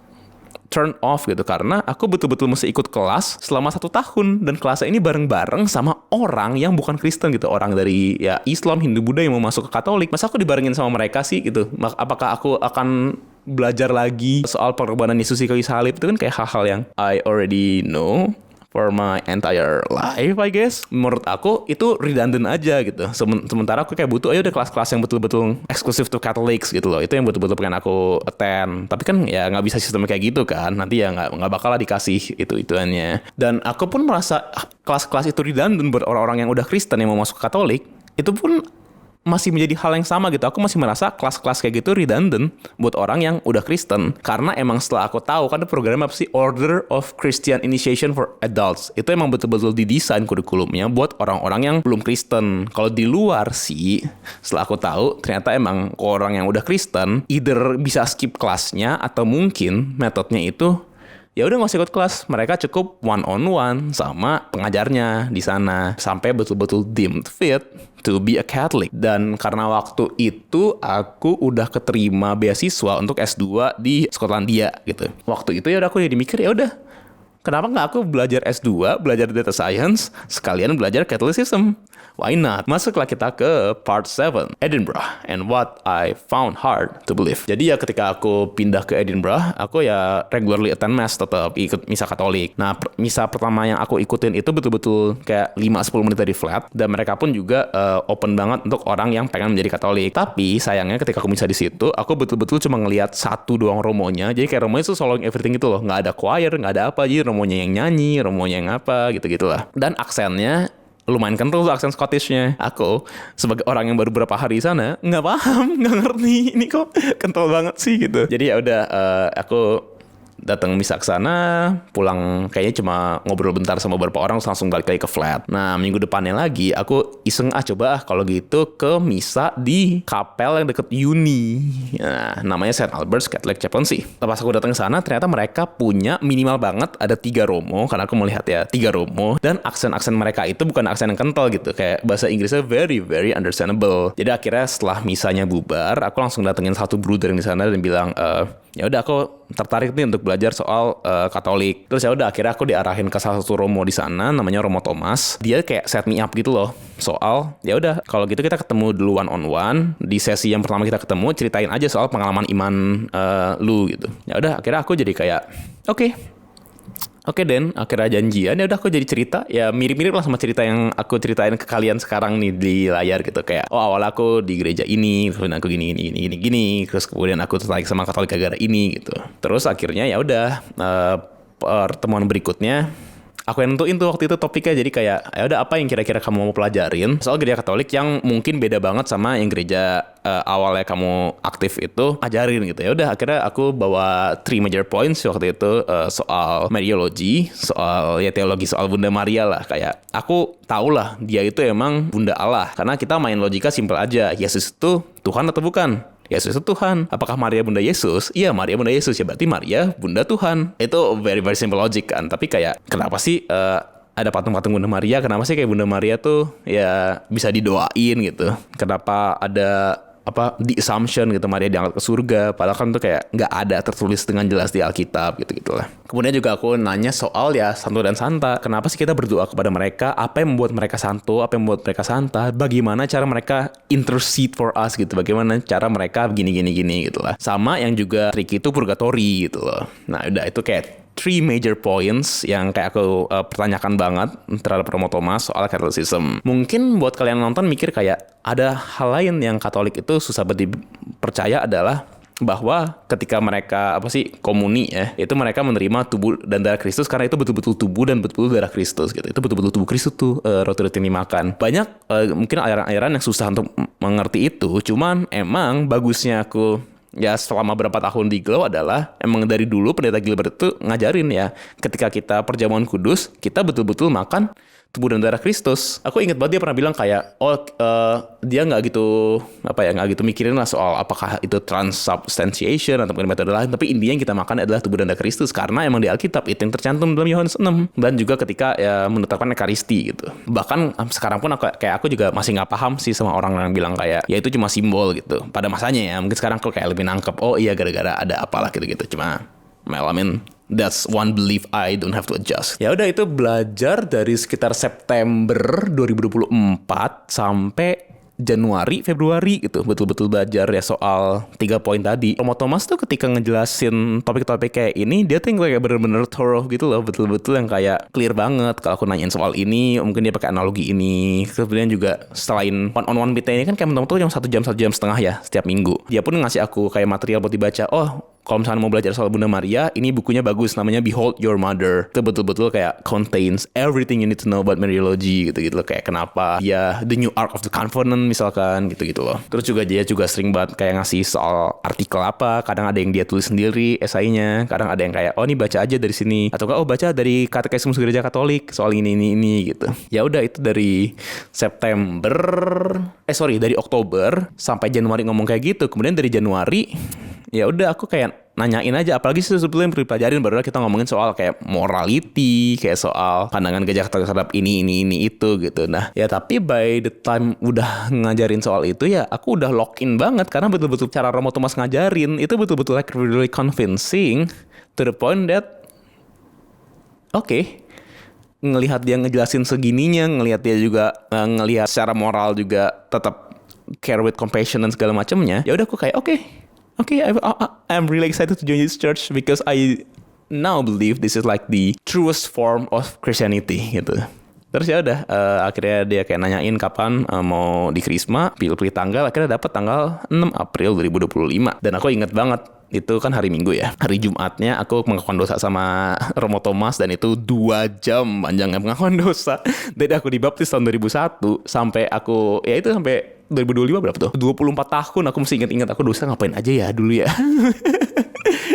turn off gitu, karena aku betul-betul mesti ikut kelas selama 1 tahun, dan kelasnya ini bareng-bareng sama orang yang bukan Kristen gitu, orang dari ya Islam, Hindu, Buddha yang mau masuk ke Katolik. Masa aku dibarengin sama mereka sih gitu? Apakah aku akan belajar lagi soal pengorbanan Yesus di kayu salib? Itu kan kayak hal-hal yang I already know for my entire life, I guess. Menurut aku itu redundant aja gitu. Sementara aku kayak butuh udah kelas-kelas yang betul-betul exclusive to Catholics gitu loh. Itu yang betul-betul pengen aku attend. Tapi kan ya nggak bisa sistemnya kayak gitu kan. Nanti ya nggak bakal lah dikasih itu-ituannya. Dan aku pun merasa kelas-kelas itu redundant buat orang-orang yang udah Kristen yang mau masuk ke Katolik. Itu pun masih menjadi hal yang sama gitu. Aku masih merasa kelas-kelas kayak gitu redundant buat orang yang udah Kristen. Karena emang setelah aku tahu kan ada program apa sih, Order of Christian Initiation for Adults. Itu emang betul-betul didesain kurikulumnya buat orang-orang yang belum Kristen. Kalau di luar sih, setelah aku tahu ternyata emang orang yang udah Kristen either bisa skip kelasnya atau mungkin metodenya itu ya udah nggak usah ikut kelas, mereka cukup one on one sama pengajarnya di sana sampai betul-betul deemed fit to be a Catholic. Dan karena waktu itu aku udah keterima beasiswa untuk S2 di Skotlandia gitu. Waktu itu ya udah aku jadi mikir ya udah, kenapa nggak aku belajar S2, belajar data science, sekalian belajar Catholicism? Why not? Masuklah kita ke part 7, Edinburgh, and what I found hard to believe. Jadi ya ketika aku pindah ke Edinburgh, aku ya regularly attend mass, tetap ikut misa Katolik. Nah, misa pertama yang aku ikutin itu betul-betul kayak 5-10 menit dari flat, dan mereka pun juga open banget untuk orang yang pengen menjadi Katolik. Tapi sayangnya ketika aku misa di situ, aku betul-betul cuma ngelihat satu doang romonya. Jadi kayak romonya itu soloing everything gitu loh, nggak ada choir, nggak ada apa, jadi romonya yang nyanyi, romonya yang apa, gitu-gitulah. Dan aksennya lumayan kental tuh, aksen Scottishnya. Aku sebagai orang yang baru beberapa hari di sana nggak paham, nggak ngerti ini kok kental banget sih gitu. Jadi ya udah, aku datang misa ke sana, pulang kayaknya cuma ngobrol bentar sama beberapa orang, langsung balik lagi ke flat. Nah, minggu depannya lagi aku iseng coba kalau gitu ke misa di kapel yang deket uni. Nah, namanya St. Albert's Catholic Chaplaincy. Pas aku datang ke sana, ternyata mereka punya minimal banget ada 3 romo, karena aku melihat ya 3 romo, dan aksen-aksen mereka itu bukan aksen yang kental gitu, kayak bahasa Inggrisnya very very understandable. Jadi akhirnya setelah misanya bubar, aku langsung datengin satu brother yang di sana dan bilang, ya udah aku tertarik nih untuk belajar soal Katolik. Terus ya udah akhirnya aku diarahin ke salah satu romo di sana, namanya Romo Thomas. Dia kayak set me up gitu loh soal, ya udah kalau gitu kita ketemu dulu one on one. Di sesi yang pertama kita ketemu, ceritain aja soal pengalaman iman lu gitu. Ya udah akhirnya aku jadi kayak Oke Den, akhirnya janjian, ya udah aku jadi cerita, ya mirip-mirip lah sama cerita yang aku ceritain ke kalian sekarang nih di layar gitu, kayak awal aku di gereja ini, terus aku gini, terus kemudian aku tertarik sama Katolik gara-gara ini gitu. Terus akhirnya ya udah, pertemuan berikutnya aku yang nentuin tuh waktu itu topiknya, jadi kayak ya udah apa yang kira-kira kamu mau pelajarin soal gereja Katolik yang mungkin beda banget sama yang gereja awalnya kamu aktif itu ajarin gitu. Ya udah akhirnya aku bawa 3 major points waktu itu, soal Mariology, soal ya teologi soal Bunda Maria lah. Kayak aku tahu lah dia itu emang Bunda Allah, karena kita main logika simpel aja, Yesus itu Tuhan atau bukan? Yesus itu Tuhan. Apakah Maria Bunda Yesus? Iya, Maria Bunda Yesus. Ya berarti Maria Bunda Tuhan. Itu very very simple logic kan. Tapi kayak kenapa sih ada patung-patung Bunda Maria? Kenapa sih kayak Bunda Maria tuh ya bisa didoain gitu? Kenapa ada the assumption gitu Maria diangkat ke surga, padahal kan tuh kayak nggak ada tertulis dengan jelas di Alkitab gitu-gitulah. Kemudian juga aku nanya soal ya santo dan santa, kenapa sih kita berdoa kepada mereka, apa yang membuat mereka santo, apa yang membuat mereka santa, bagaimana cara mereka intercede for us gitu, bagaimana cara mereka gini gitu lah. Sama yang juga tricky itu purgatory gitu loh. Nah udah itu kayak 3 major points yang kayak aku pertanyakan banget terhadap Romo Thomas soal Catholicism. Mungkin buat kalian nonton mikir kayak ada hal lain yang Katolik itu susah banget dipercaya, adalah bahwa ketika mereka komuni ya, itu mereka menerima tubuh dan darah Kristus karena itu betul-betul tubuh dan betul-betul darah Kristus gitu. Itu betul-betul tubuh Kristus tuh, roti-roti yang dimakan. Banyak mungkin aliran-aliran yang susah untuk mengerti itu, cuman emang bagusnya aku ya selama berapa tahun di Glow adalah emang dari dulu pendeta Gilbert itu ngajarin ya, ketika kita perjamuan kudus kita betul-betul makan tubuh dan darah Kristus. Aku ingat banget dia pernah bilang kayak dia nggak gitu mikirin lah soal apakah itu transubstantiation atau metode lain, tapi intinya yang kita makan adalah tubuh dan darah Kristus karena emang di Alkitab itu yang tercantum dalam Yohanes 6, dan juga ketika ya menetapkan Ekaristi gitu. Bahkan sekarang pun aku juga masih nggak paham sih sama orang yang bilang kayak ya itu cuma simbol gitu pada masanya ya. Mungkin sekarang aku kayak lebih nangkep, oh iya gara-gara ada apalah gitu-gitu. Cuma that's one belief I don't have to adjust. Ya udah, itu belajar dari sekitar September 2024 sampai Januari, Februari gitu, betul-betul belajar ya soal 3 poin tadi. Romo Thomas tuh ketika ngejelasin topik-topik kayak ini, dia tuh yang kayak bener-bener thorough gitu loh, betul-betul yang kayak clear banget. Kalau aku nanyain soal ini, mungkin dia pakai analogi ini. Kemudian juga selain one-on-one meeting ini kan kayak mentok-mentok cuma 1 jam setengah ya setiap minggu. Dia pun ngasih aku kayak material buat dibaca. Oh, kalau misalnya mau belajar soal Bunda Maria, ini bukunya bagus, namanya Behold Your Mother. Itu betul-betul kayak contains everything you need to know about Mariology gitu loh. Kayak kenapa ya The New Ark of the Covenant misalkan gitu loh. Terus juga dia juga sering banget kayak ngasih soal artikel apa. Kadang ada yang dia tulis sendiri esainya. Kadang ada yang kayak, oh ini baca aja dari sini. Atau oh baca dari Katekismus Gereja Katolik soal ini gitu. Ya udah itu dari dari Oktober sampai Januari ngomong kayak gitu. Kemudian dari Januari ya udah aku kayak nanyain aja, apalagi sebetulnya yang perlu dipelajarin baru kita ngomongin soal kayak morality, kayak soal pandangan Gereja Katolik terhadap ini itu gitu. Nah ya tapi by the time udah ngajarin soal itu ya aku udah lock in banget, karena betul-betul cara Romo Thomas ngajarin itu betul-betul like really convincing to the point that ngelihat dia ngejelasin segininya, ngelihat dia juga ngelihat secara moral juga tetap care with compassion dan segala macamnya, ya udah aku kayak I'm really excited to join this church because I now believe this is like the truest form of Christianity gitu. Terus ya udah akhirnya dia kayak nanyain kapan mau di Krisma, pilih tanggal, akhirnya dapat tanggal 6 April 2025. Dan aku inget banget itu kan hari Minggu ya. Hari Jumatnya aku pengakuan dosa sama Romo Thomas, dan itu 2 jam panjangnya pengakuan dosa. Dari aku dibaptis tahun 2001 sampai aku sampai 2025 berapa tuh? 24 tahun aku mesti ingat aku dosa ngapain aja ya dulu ya.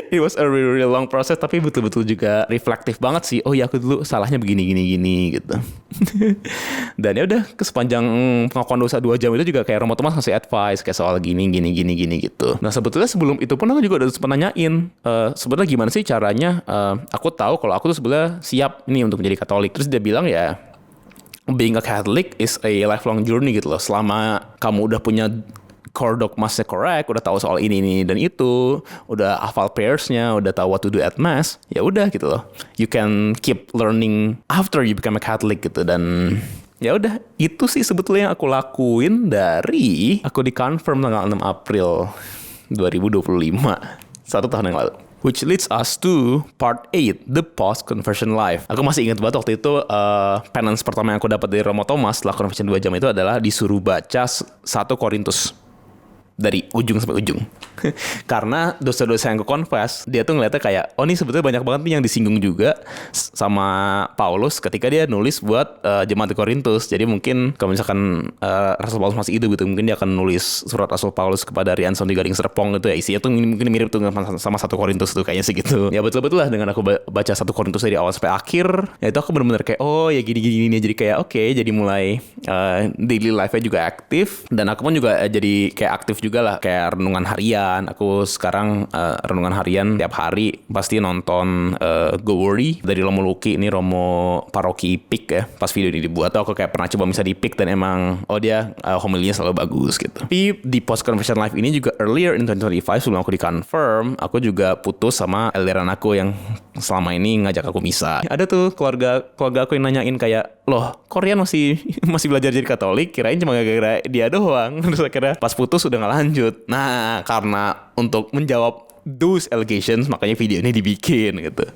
It was a really long process, tapi betul-betul juga reflektif banget sih. Oh ya aku dulu salahnya begini gitu. Dan ya udah sepanjang pengakuan dosa 2 jam itu juga kayak Romo Thomas ngasih advice kayak soal gini gitu. Nah sebetulnya sebelum itu pun aku juga udah sempat nanyain sebenarnya gimana sih caranya aku tahu kalau aku tuh sebenarnya siap nih untuk menjadi Katolik. Terus dia bilang ya, being a Catholic is a lifelong journey gitu loh. Selama kamu udah punya core dogmasnya correct, udah tahu soal ini dan itu, udah hafal prayers-nya, udah tahu what to do at mass, ya udah gitu loh. You can keep learning after you become a Catholic gitu. Dan ya udah itu sih sebetulnya yang aku lakuin dari aku di-confirm tanggal 6 April 2025, 1 tahun yang lalu. Which leads us to part 8, the post-conversion life. Aku masih ingat banget waktu itu penance pertama yang aku dapat dari Romo Thomas setelah conversion 2 jam itu adalah disuruh baca 1 Korintus dari ujung sampai ujung. Karena dosa-dosa yang aku confess, dia tuh ngeliatnya kayak, oh ini sebetulnya banyak banget nih yang disinggung juga sama Paulus ketika dia nulis buat jemaat di Korintus. Jadi mungkin kalau misalkan Rasul Paulus masih hidup gitu, mungkin dia akan nulis surat Rasul Paulus kepada Rianson di Gading Serpong gitu ya. Isinya tuh mungkin mirip tuh sama 1 Korintus tuh kayaknya sih gitu. Ya betul-betul lah dengan aku baca 1 Korintus dari awal sampai akhir, ya itu aku benar-benar kayak, oh ya gini. Jadi kayak jadi mulai daily life-nya juga aktif. Dan aku pun juga jadi kayak aktif juga lah, kayak renungan harian. Aku sekarang renungan harian tiap hari pasti nonton Go Worry dari Romo Luki. Ini Romo Paroki Pik ya. Pas video ini dibuat aku kayak pernah coba misalnya di Pik, dan emang dia homilinya selalu bagus gitu. Tapi di post conversion life ini juga earlier in 2025 sebelum aku di-confirm, aku juga putus sama elderan aku yang selama ini ngajak aku misa. Ada tuh keluarga aku yang nanyain kayak, loh Korean masih belajar jadi Katolik, kirain cuma gara-gara dia doang. Terus akhirnya pas putus udah gak lanjut. Nah karena untuk menjawab those allegations makanya video ini dibikin gitu.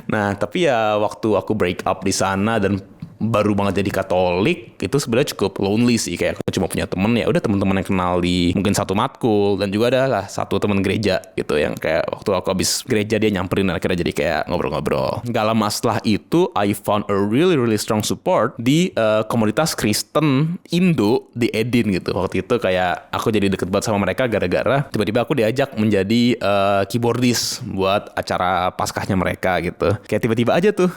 Nah tapi ya waktu aku break up di sana dan baru banget jadi Katolik, itu sebenarnya cukup lonely sih. Kayak aku cuma punya temen, ya udah teman-teman yang kenal di mungkin satu matkul, dan juga ada lah satu teman gereja gitu yang kayak waktu aku habis gereja dia nyamperin dan akhirnya jadi kayak ngobrol-ngobrol. Gak lama setelah itu I found a really strong support di komunitas Kristen Indo di Edin gitu. Waktu itu kayak aku jadi deket banget sama mereka gara-gara tiba-tiba aku diajak menjadi keyboardist buat acara Paskahnya mereka gitu. Kayak tiba-tiba aja tuh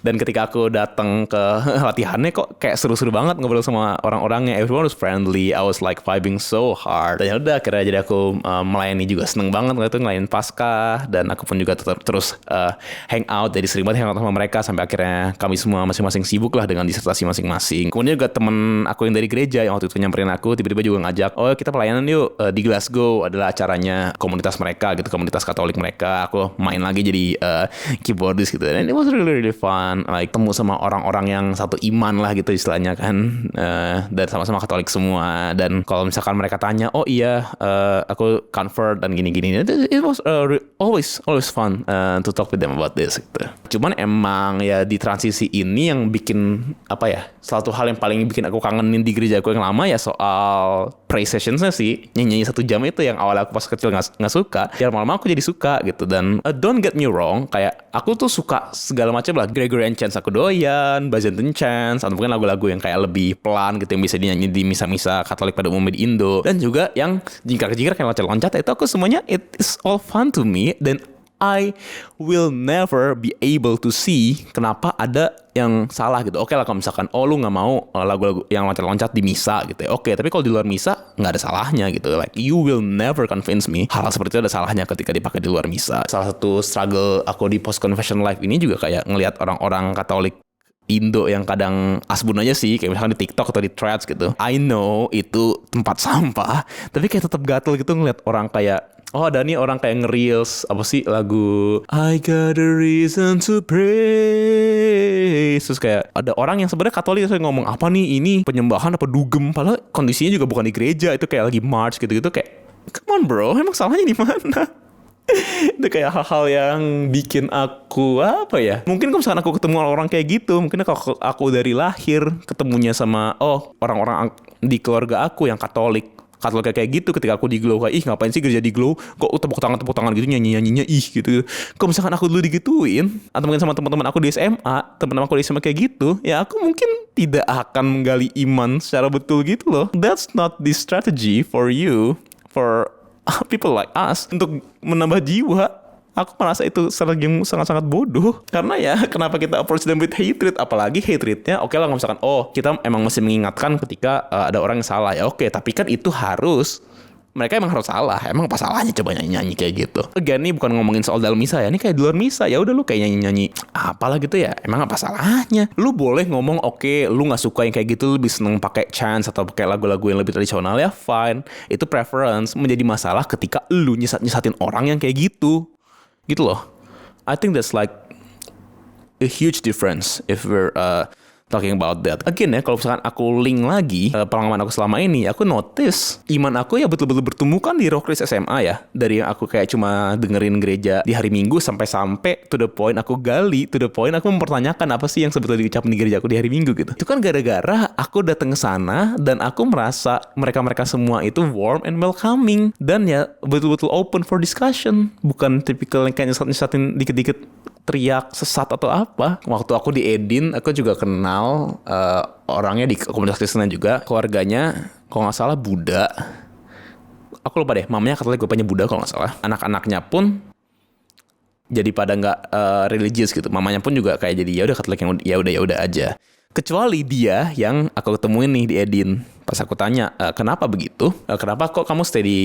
dan ketika aku datang ke latihannya kok kayak seru-seru banget ngobrol sama orang-orangnya. Everyone was friendly. I was like vibing so hard. Dan ya udah akhirnya jadi aku melayani juga, seneng banget waktu itu ngelayanin Paskah, dan aku pun juga terus hang out. Jadi sering banget hang out sama mereka sampai akhirnya kami semua masing-masing sibuk lah dengan disertasi masing-masing. Kemudian juga temen aku yang dari gereja yang waktu itu nyamperin aku tiba-tiba juga ngajak, oh kita pelayanan yuk di Glasgow, adalah acaranya komunitas mereka gitu, komunitas Katolik mereka. Aku main lagi jadi keyboardist gitu, dan it was really fun, like temu sama orang orang-orang yang satu iman lah gitu istilahnya kan, dan sama-sama Katolik semua. Dan kalau misalkan mereka tanya, oh iya aku convert dan gini-gini, it was always fun to talk with them about this gitu. Cuman emang ya di transisi ini yang bikin apa ya, satu hal yang paling bikin aku kangenin di gereja aku yang lama ya soal praise sessionsnya sih, nyanyi 1 jam itu yang awalnya aku pas kecil nggak suka, ya lama-lama aku jadi suka gitu. Dan don't get me wrong, kayak aku tuh suka segala macam lah, Gregorian chants aku doyan, Byzantine chants, atau mungkin lagu-lagu yang kayak lebih pelan gitu yang bisa dinyanyi di misa-misa Katolik pada umumnya di Indo, dan juga yang jingkar-jingkar kayak loncat-loncat itu aku semuanya it is all fun to me. Dan I will never be able to see kenapa ada yang salah gitu. Oke lah kalau misalkan lu nggak mau lagu-lagu yang loncat-loncat di misa gitu ya, oke, tapi kalau di luar misa nggak ada salahnya gitu. Like you will never convince me hal seperti itu ada salahnya ketika dipakai di luar misa. Salah satu struggle aku di post confession life ini juga kayak ngelihat orang-orang Katolik Indo yang kadang asbun aja sih, kayak misalkan di TikTok atau di Threads gitu. I know itu tempat sampah, tapi kayak tetap gatel gitu ngeliat orang kayak, oh ada nih orang kayak nge-reels apa sih lagu I got a reason to pray. Terus kayak ada orang yang sebenarnya Katolik saya ngomong apa nih ini penyembahan apa dugem, padahal kondisinya juga bukan di gereja, itu kayak lagi march gitu-gitu. Kayak come on bro, emang salahnya di mana? Itu kayak hal-hal yang bikin aku apa ya, mungkin kalau misalkan aku ketemu orang kayak gitu, mungkin kalau aku dari lahir ketemunya sama orang-orang di keluarga aku yang Katolik kayak gitu, ketika aku di Glow kayak ngapain sih gereja di Glow, kok tepuk tangan gitu nyanyinya gitu. Kalau misalkan aku dulu digituin, atau mungkin sama teman-teman aku di SMA, teman-teman aku di SMA kayak gitu, ya aku mungkin tidak akan menggali iman secara betul gitu loh. That's not the strategy for you, for people like us untuk menambah jiwa. Aku merasa itu strategi yang sangat-sangat bodoh. Karena ya kenapa kita approach them with hatred, apalagi hatrednya oke lah misalkan kita emang mesti mengingatkan ketika ada orang yang salah ya, oke, tapi kan itu harus mereka emang harus salah. Emang apa salahnya coba nyanyi-nyanyi kayak gitu. Again, ini bukan ngomongin soal dalam misa ya, ini kayak di luar misa ya udah lu kayak nyanyi-nyanyi apalah gitu ya, emang apa salahnya. Lu boleh ngomong oke, lu nggak suka yang kayak gitu, lebih seneng pakai chants atau pakai lagu-lagu yang lebih tradisional ya fine, itu preference. Menjadi masalah ketika lu nyesatin orang yang kayak gitu loh. I think that's like a huge difference if we're talking about that. Again ya, kalau misalkan aku link lagi pengalaman aku selama ini, aku notice iman aku ya betul-betul bertumbuh kan di Rockris SMA ya. Dari yang aku kayak cuma dengerin gereja di hari Minggu sampai to the point aku gali, to the point aku mempertanyakan apa sih yang sebetulnya diucapin di gereja aku di hari Minggu gitu. Itu kan gara-gara aku datang ke sana dan aku merasa mereka-mereka semua itu warm and welcoming dan ya betul-betul open for discussion. Bukan tipikal yang kayak nyesatin dikit-dikit teriak sesat atau apa. Waktu aku di Edin, aku juga kenal orangnya di komunitas Kristen juga. Keluarganya kalau nggak salah Buddha. Aku lupa deh, mamanya Katolik, bapaknya Buddha kalau nggak salah. Anak-anaknya pun jadi pada nggak religius gitu. Mamanya pun juga kayak jadi ya udah Katolik yang ya udah aja. Kecuali dia yang aku ketemuin nih di Edin. Pas aku tanya, kenapa begitu? Kenapa kok kamu stay di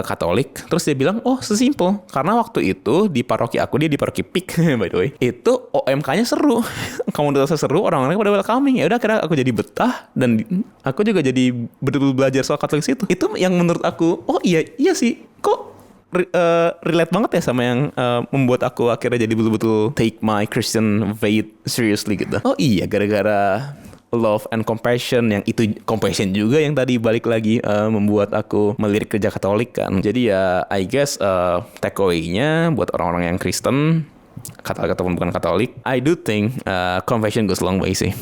Katolik? Terus dia bilang, sesimpel. Karena waktu itu di paroki aku, dia di paroki PIK by the way, itu OMK-nya seru. Komunitasnya seru, orang-orangnya pada welcoming. Ya udah akhirnya aku jadi betah dan aku juga jadi betul-betul belajar soal Katolik situ. Itu yang menurut aku, iya sih, kok relate banget ya sama yang membuat aku akhirnya jadi betul-betul take my Christian faith seriously gitu. Oh iya, gara-gara love and compassion, yang itu compassion juga yang tadi balik lagi membuat aku melirik kerja Katolik kan. Jadi ya I guess takeaway-nya buat orang-orang yang Kristen, Katolik ataupun bukan Katolik, I do think compassion goes a long way sih.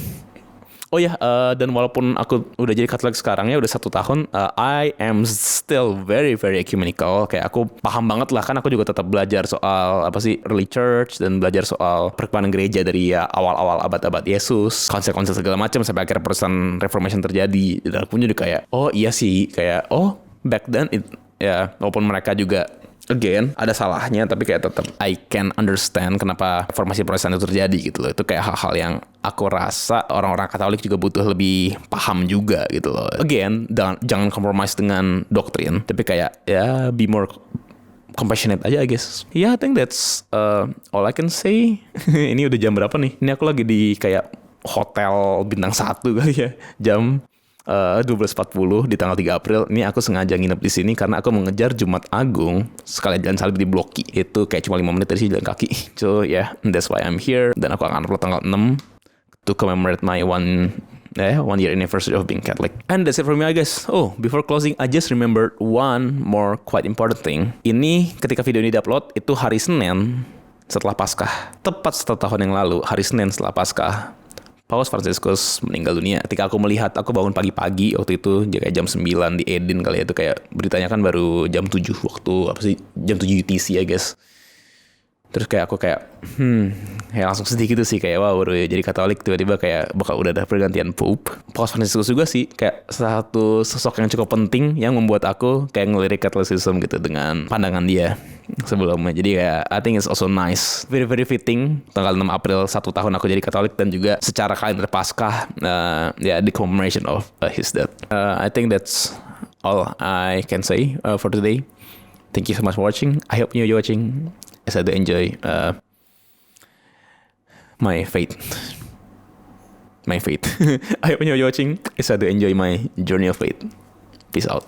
Oh ya, dan walaupun aku udah jadi Katolik sekarang ya udah 1 tahun, I am still very very ecumenical. Kayak aku paham banget lah, kan aku juga tetap belajar soal apa sih early church dan belajar soal perkembangan gereja dari ya awal-awal abad-abad Yesus, konsep-konsep segala macam sampai akhirnya Protestant Reformation terjadi. Dan aku juga kayak iya sih, kayak back then ya walaupun mereka juga again ada salahnya, tapi kayak tetap I can understand kenapa reformasi Protestan itu terjadi gitu loh. Itu kayak hal-hal yang aku rasa orang-orang Katolik juga butuh lebih paham juga gitu loh. Again, jangan compromise dengan doktrin, tapi kayak ya be more compassionate aja I guess. Yeah, I think that's all I can say. Ini udah jam berapa nih? Ini aku lagi di kayak hotel bintang 1 kali ya. Jam 12.40 di tanggal 3 April. Ini aku sengaja nginep di sini karena aku mengejar Jumat Agung sekalian jalan salib di Bloki. Itu kayak cuma 5 menit dari sini jalan kaki. So yeah, that's why I'm here. Dan aku akan upload tanggal 6 to commemorate my one year anniversary of being Catholic. And that's it for me, guys. Oh, before closing, I just remembered one more quite important thing. Ini ketika video ini diupload itu hari Senin setelah Paskah. Tepat 1 tahun yang lalu, hari Senin setelah Paskah, Paus Fransiskus meninggal dunia. Ketika aku melihat, aku bangun pagi-pagi waktu itu, kayak jam 9 di Edin kali ya, itu kayak beritanya kan baru jam 7 waktu, jam 7 UTC I guess. Terus kayak aku kayak langsung sedih gitu sih, kayak wow, baru jadi Katolik tiba-tiba kayak bakal udah ada pergantian Pope. Paus Fransiskus juga sih kayak satu sosok yang cukup penting yang membuat aku kayak ngelirik Catholicism gitu dengan pandangan dia sebelumnya. Jadi kayak I think it's also nice, very very fitting tanggal 6 April 1 tahun aku jadi Katolik, dan juga secara kalender Paskah the commemoration of his death. I think that's all I can say for today. Thank you so much for watching. I hope you're watching as I do enjoy my faith. I hope you're watching as I do enjoy my journey of faith. Peace out.